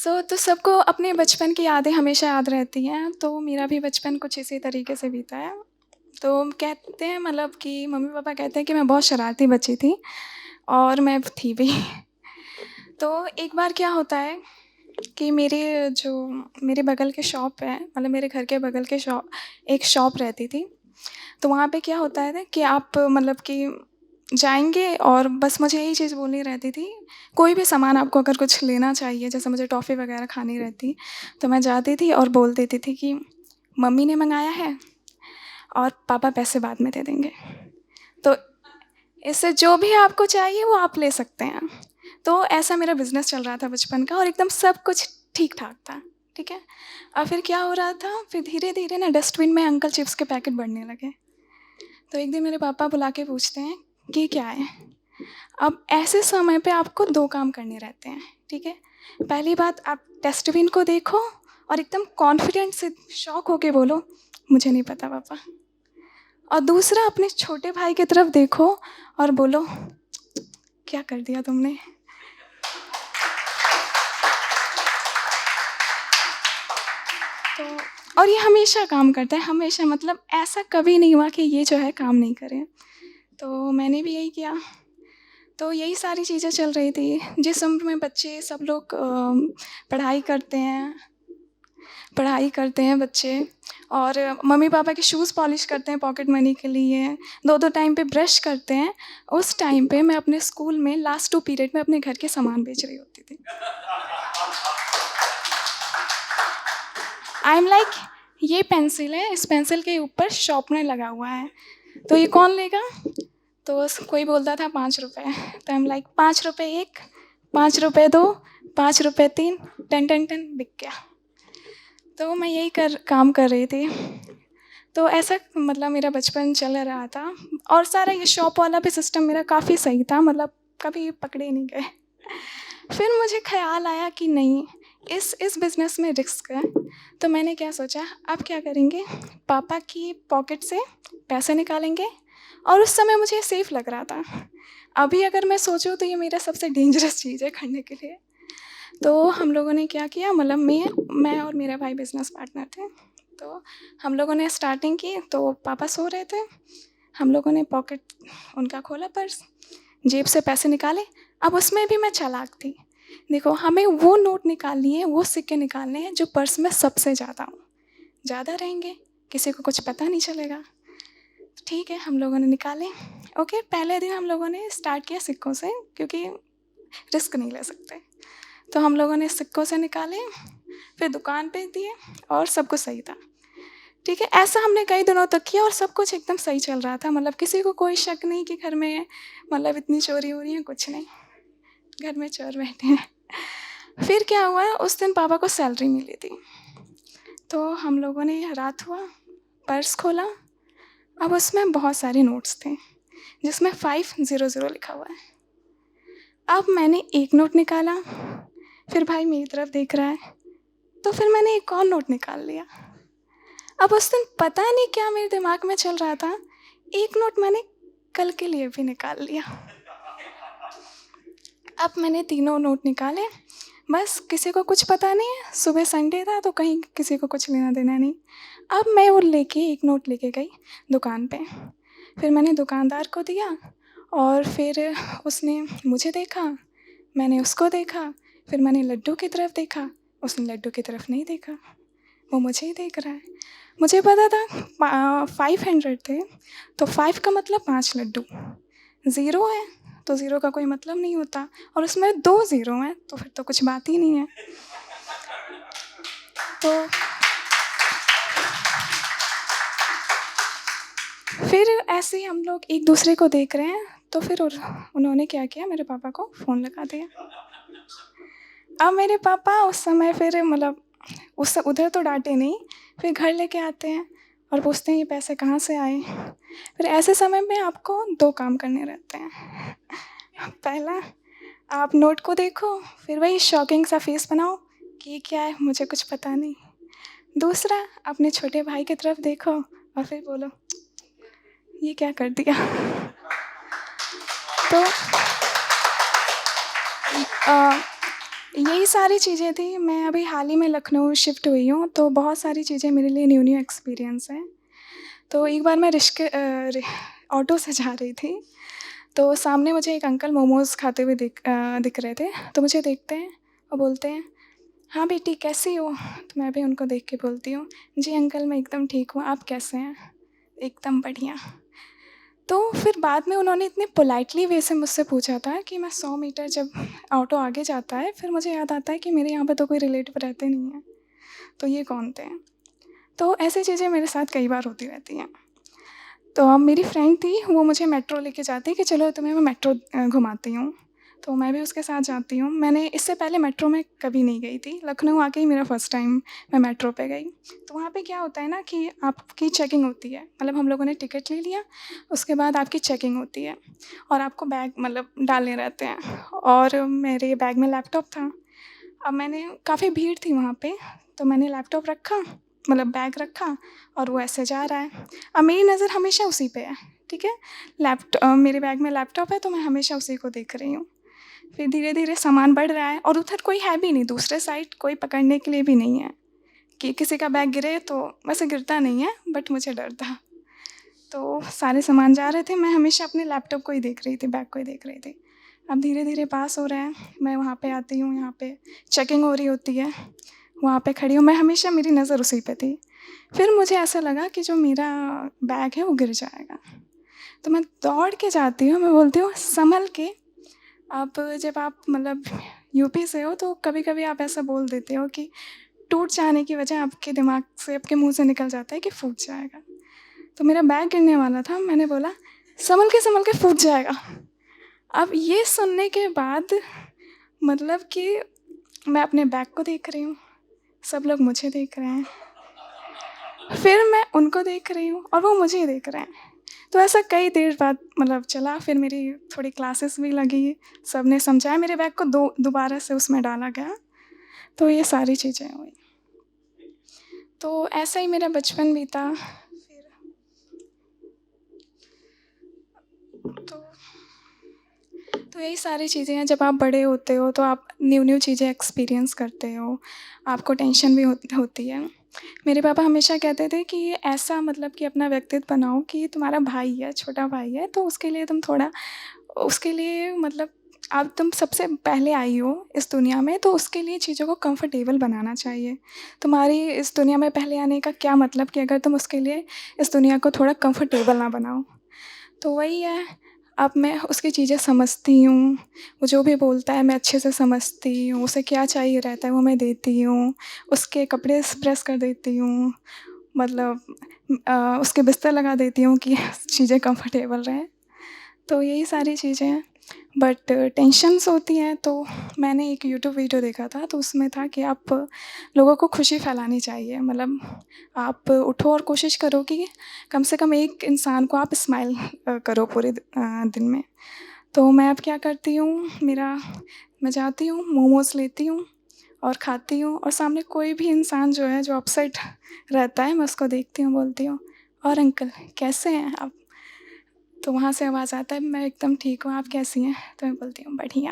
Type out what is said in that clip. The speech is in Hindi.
तो सबको अपने बचपन की यादें हमेशा याद रहती हैं, तो मेरा भी बचपन कुछ इसी तरीके से बीता है। तो कहते हैं मतलब कि मम्मी-पापा कहते हैं कि मैं बहुत शरारती बच्ची थी और मैं थी भी। तो एक बार क्या होता है कि मेरे बगल के शॉप है, मतलब मेरे घर के बगल के एक शॉप रहती थी। तो वहाँ पे क्या होता है ना कि आप मतलब कि जाएँगे और बस मुझे यही चीज़ बोलनी रहती थी। कोई भी सामान आपको अगर कुछ लेना चाहिए, जैसे मुझे टॉफ़ी वग़ैरह खानी रहती, तो मैं जाती थी और बोल देती थी कि मम्मी ने मँगाया है और पापा पैसे बाद में दे देंगे। तो इससे जो भी आपको चाहिए वो आप ले सकते हैं। तो ऐसा मेरा बिज़नेस चल रहा था बचपन का और एकदम सब कुछ ठीक-ठाक था, ठीक है? और फिर क्या हो रहा था, फिर धीरे-धीरे ना डस्टबिन में अंकल चिप्स के पैकेट बढ़ने लगे। तो एक दिन मेरे पापा बुला के पूछते हैं कि ये क्या है? अब ऐसे समय पे आपको 2 काम करने रहते हैं, ठीक है? पहली बात आप डस्टबिन को देखो और एकदम कॉन्फिडेंट से शॉक होके बोलो, मुझे नहीं पता पापा। और दूसरा अपने छोटे भाई की तरफ देखो और बोलो, क्या कर दिया तुमने? तो और ये हमेशा काम करता है, हमेशा मतलब ऐसा कभी नहीं हुआ कि ये जो है काम नहीं करे। तो मैंने भी यही किया। तो यही सारी चीज़ें चल रही थी। जिस उम्र में बच्चे सब लोग पढ़ाई करते हैं पढ़ाई करते हैं बच्चे और मम्मी-पापा के शूज़ पॉलिश करते हैं पॉकेट मनी के लिए, 2-2 टाइम पे ब्रश करते हैं, उस टाइम पे मैं अपने स्कूल में लास्ट 2 पीरियड में अपने घर के सामान बेच रही होती थी। आई एम लाइक ये पेंसिल है, इस पेंसिल के ऊपर शार्पनर लगा हुआ है, तो ये कौन लेगा? तो कोई बोलता था ₹5 तो I am like ₹5 1, ₹5 2, ₹5 3, ton ton ton बिक गया। तो मैं यही काम कर रही थी। तो ऐसा मतलब मेरा बचपन चल रहा था और सारा ये शॉप वाला भी सिस्टम मेरा काफ़ी सही था, मतलब कभी पकड़े नहीं गए। फिर मुझे ख़्याल आया कि नहीं, इस बिज़नेस में रिस्क है। तो मैंने क्या सोचा, अब क्या करेंगे, पापा की पॉकेट से पैसे निकालेंगे और उस समय मुझे सेफ़ लग रहा था। अभी अगर मैं सोचूँ तो ये मेरा सबसे डेंजरस चीज़ है करने के लिए। तो हम लोगों ने क्या किया, मतलब मैं और मेरा भाई बिज़नेस पार्टनर थे। तो हम लोगों ने स्टार्टिंग की, तो पापा सो रहे थे। हम लोगों ने पॉकेट उनका खोला पर्स, जेब से पैसे निकाले। अब उसमें भी मैं चालाक थी। देखो, हमें वो नोट निकालनी है, वो सिक्के निकालने हैं जो पर्स में सबसे ज़्यादा हों। ज़्यादा रहेंगे, किसी को कुछ पता नहीं चलेगा। ठीक है, हम लोगों ने निकाले। ओके, पहले दिन हम लोगों ने स्टार्ट किया सिक्कों से, क्योंकि रिस्क नहीं ले सकते। तो हम लोगों ने सिक्कों से निकाले, फिर दुकान पे दिए और सब कुछ सही था। ठीक है, ऐसा हमने कई दिनों तक किया और सब कुछ एकदम सही चल रहा था। मतलब किसी को कोई शक नहीं कि घर में मतलब इतनी चोरी हो रही है, कुछ नहीं। घर में चोर बैठे हैं। फिर क्या हुआ, उस दिन पापा को सैलरी मिली थी। तो हम लोगों ने, रात हुआ, पर्स खोला। अब उसमें बहुत सारे नोट्स थे, जिसमें 500 लिखा हुआ है। अब मैंने एक नोट निकाला, फिर भाई मेरी तरफ देख रहा है, तो फिर मैंने एक और नोट निकाल लिया। अब उस दिन पता नहीं क्या मेरे दिमाग में चल रहा था, एक नोट मैंने कल के लिए भी निकाल लिया। अब मैंने तीनों नोट निकाले, बस किसी को कुछ पता नहीं है, सुबह संडे था तो कहीं किसी को कुछ लेना देना नहीं। अब मैं वो लेके एक नोट लेके गई दुकान पे, फिर मैंने दुकानदार को दिया और फिर उसने मुझे देखा, मैंने उसको देखा, फिर मैंने लड्डू की तरफ देखा, उसने लड्डू की तरफ नहीं देखा, वो मुझे ही देख रहा है। मुझे पता था 500 थे, तो 5 का मतलब 5 लड्डू, 0 है तो 0 का कोई मतलब नहीं होता, और उसमें 2 0 हैं तो फिर तो कुछ बात ही नहीं है। तो फिर ऐसे ही हम लोग एक दूसरे को देख रहे हैं, तो फिर उन्होंने क्या किया, मेरे पापा को फ़ोन लगा दिया। अब मेरे पापा उस समय फिर मतलब उस उधर तो डाँटे नहीं, फिर घर लेके आते हैं और पूछते हैं ये पैसे कहाँ से आए। फिर ऐसे समय में आपको 2 काम करने रहते हैं। पहला, आप नोट को देखो, फिर वही शॉकिंग सा फेस बनाओ कि ये क्या है, मुझे कुछ पता नहीं। दूसरा, अपने छोटे भाई की तरफ देखो और फिर बोलो, ये क्या कर दिया। तो यही सारी चीज़ें थी। मैं अभी हाल ही में लखनऊ शिफ्ट हुई हूँ, तो बहुत सारी चीज़ें मेरे लिए न्यू एक्सपीरियंस हैं। तो एक बार मैं ऑटो से जा रही थी, तो सामने मुझे एक अंकल मोमोज़ खाते हुए दिख रहे थे। तो मुझे देखते हैं और बोलते हैं, "हाँ बेटी, कैसी हो?" तो मैं भी उनको देख के बोलती हूँ, "जी अंकल, मैं एकदम ठीक हूँ, आप कैसे हैं?" "एकदम बढ़िया।" तो फिर बाद में उन्होंने इतने पोलाइटली वे से मुझसे पूछा था कि मैं 100 मीटर जब ऑटो आगे जाता है, फिर मुझे याद आता है कि मेरे यहाँ पे तो कोई रिलेटिव रहते नहीं हैं, तो ये कौन थे? तो ऐसी चीज़ें मेरे साथ कई बार होती रहती हैं। तो मेरी फ्रेंड थी, वो मुझे मेट्रो लेके जाती कि चलो तुम्हें मैं मेट्रो घुमाती हूँ। तो मैं भी उसके साथ जाती हूँ। मैंने इससे पहले मेट्रो में कभी नहीं गई थी। लखनऊ आके ही मेरा फर्स्ट टाइम मैं मेट्रो पे गई। तो वहाँ पे क्या होता है ना कि आपकी चेकिंग होती है। मतलब हम लोगों ने टिकट ले लिया, उसके बाद आपकी चेकिंग होती है और आपको बैग मतलब डालने रहते हैं। और मेरे बैग में लैपटॉप था। अब मैंने काफ़ी भीड़ थी वहाँ पे, तो मैंने लैपटॉप रखा, मतलब बैग रखा और वो ऐसे जा रहा है। अब मेरी नज़र हमेशा उसी पे है, ठीक है? मेरे बैग में लैपटॉप है, तो मैं हमेशा उसी को देख रही हूँ। फिर धीरे-धीरे सामान बढ़ रहा है और उधर कोई है भी नहीं, दूसरे साइड कोई पकड़ने के लिए भी नहीं है कि किसी का बैग गिरे तो वैसे गिरता नहीं है, बट मुझे डर था। तो सारे सामान जा रहे थे, मैं हमेशा अपने लैपटॉप को ही देख रही थी, बैग को ही देख रही थी। अब धीरे-धीरे पास हो रहे हैं, मैं वहाँ पे आती हूँ, यहाँ पे चेकिंग हो रही होती है, वहाँ पे खड़ी हूँ, मैं हमेशा मेरी नज़र उसी पे थी। फिर मुझे ऐसा लगा कि जो मेरा बैग है वो गिर जाएगा, तो मैं दौड़ के जाती हूँ, मैं बोलती हूँ सँभल के। अब जब आप मतलब यूपी से हो तो कभी-कभी आप ऐसा बोल देते हो कि टूट जाने की वजह आपके दिमाग से, आपके मुँह से निकल जाता है कि फूट जाएगा। तो मेरा बैग गिरने वाला था, मैंने बोला, संभल के फूट जाएगा। अब ये सुनने के बाद मतलब कि मैं अपने बैग को देख रही हूँ, सब लोग मुझे देख रहे हैं, फिर मैं उनको देख रही हूँ और वो मुझे देख रहे हैं। तो ऐसा कई देर बाद मतलब चला, फिर मेरी थोड़ी क्लासेस भी लगी, सबने समझाया, मेरे बैग को दोबारा से उसमें डाला गया, तो ये सारी चीज़ें हुई। तो ऐसा ही मेरा बचपन बीता। तो तो यही सारी चीज़ें हैं, जब आप बड़े होते हो तो आप न्यू चीज़ें एक्सपीरियंस करते हो, आपको टेंशन भी होती है। मेरे पापा हमेशा कहते थे कि ऐसा मतलब कि अपना व्यक्तित्व बनाओ कि तुम्हारा भाई है, छोटा भाई है, तो उसके लिए तुम थोड़ा उसके लिए मतलब अब तुम सबसे पहले आई हो इस दुनिया में, तो उसके लिए चीज़ों को कंफर्टेबल बनाना चाहिए। तुम्हारी इस दुनिया में पहले आने का क्या मतलब कि अगर तुम उसके लिए इस दुनिया को थोड़ा कंफर्टेबल ना बनाओ। तो वही है, अब मैं उसकी चीज़ें समझती हूँ, वो जो भी बोलता है मैं अच्छे से समझती हूँ, उसे क्या चाहिए रहता है वो मैं देती हूँ, उसके कपड़े प्रेस कर देती हूँ, मतलब उसके बिस्तर लगा देती हूँ कि चीज़ें कंफर्टेबल रहें। तो यही सारी चीज़ें हैं, बट टेंशन्स होती हैं। तो मैंने एक यूट्यूब वीडियो देखा था, तो उसमें था कि आप लोगों को खुशी फैलानी चाहिए, मतलब आप उठो और कोशिश करो कि कम से कम एक इंसान को आप स्माइल करो पूरे दिन में। तो मैं अब क्या करती हूँ, मैं जाती हूँ, मोमोज़ लेती हूँ और खाती हूँ, और सामने कोई भी इंसान जो है जो अपसेट रहता है, मैं उसको देखती हूँ, बोलती हूँ, और अंकल कैसे हैं आप? तो वहाँ से आवाज़ आता है, मैं एकदम ठीक हूँ, आप कैसी हैं? तो मैं बोलती हूँ बढ़िया।